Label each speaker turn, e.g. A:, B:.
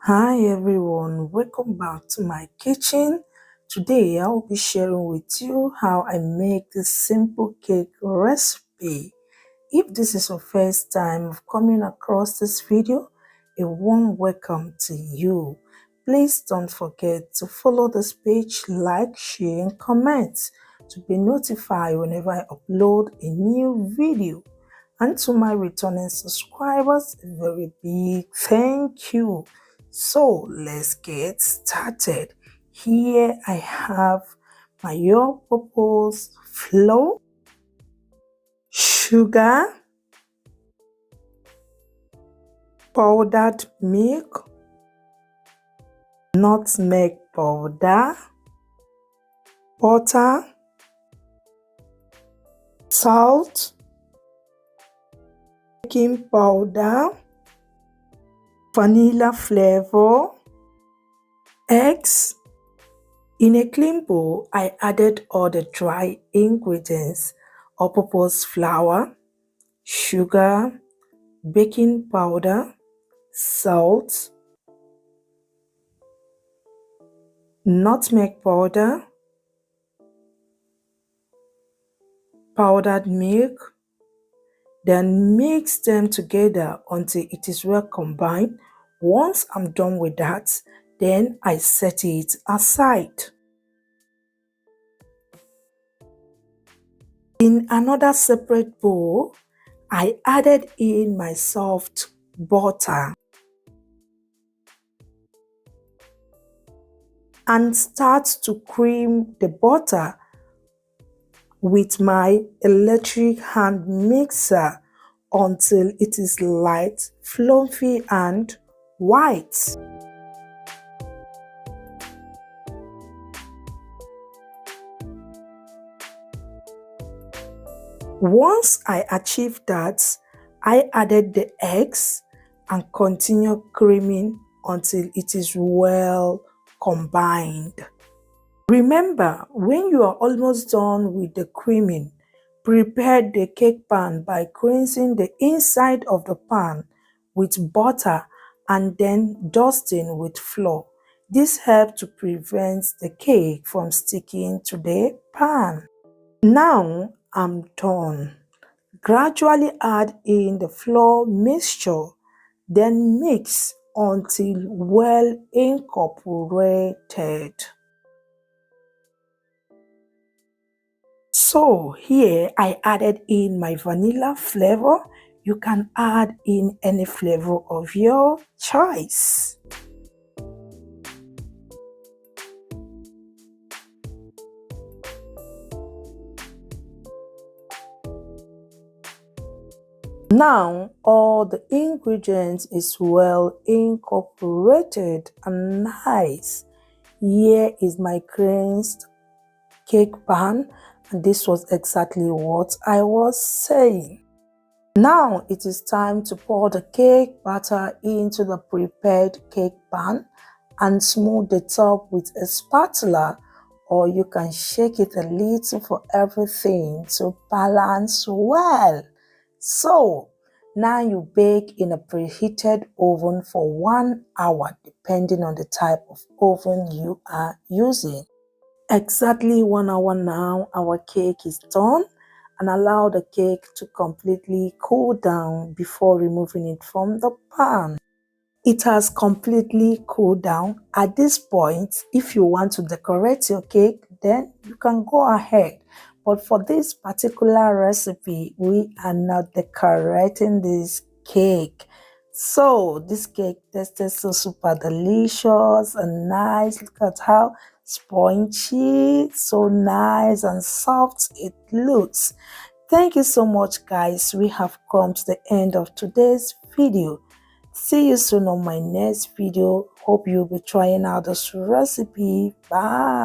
A: Hi everyone, welcome back to my kitchen. Today I will be sharing with you how I make this simple cake recipe. If this is your first time of coming across this video, a warm welcome to you. Please don't forget to follow this page, like, share and comment to be notified whenever I upload a new video. And to my returning subscribers, a very big thank you. So let's get started. Here I have my all-purpose flour, sugar, powdered milk, nutmeg powder, butter, salt, baking powder, vanilla flavor, eggs. In a clean bowl, I added all the dry ingredients: all-purpose flour, sugar, baking powder, salt, nutmeg powder, powdered milk. Then mix them together until it is well combined. Once I'm done with that, then I set it aside. In another separate bowl, I added in my soft butter and start to cream the butter with my electric hand mixer until it is light, fluffy and white. Once I achieved that, I added the eggs and continue creaming until it is well combined. Remember, when you are almost done with the creaming, prepare the cake pan by greasing the inside of the pan with butter and then dusting with flour. This helps to prevent the cake from sticking to the pan. Now I'm done. Gradually add in the flour mixture, then mix until well incorporated. So here I added in my vanilla flavor. You can add in any flavor of your choice. Now all the ingredients is well incorporated and nice. Here is my cleansed cake pan, and this was exactly what I was saying. Now it is time to pour the cake batter into the prepared cake pan and smooth the top with a spatula, or you can shake it a little for everything to balance well. So now you bake in a preheated oven for 1 hour depending on the type of oven you are using. Exactly 1 hour now, our cake is done, and allow the cake to completely cool down before removing it from the pan. It has completely cooled down. At this point, if you want to decorate your cake, then you can go ahead. But for this particular recipe, we are not decorating this cake. So this cake tasted so super delicious and nice. Look at how spongy, so nice and soft it looks. Thank you so much, guys. We have come to the end of today's video. See you soon on my next video. Hope you'll be trying out this recipe. Bye.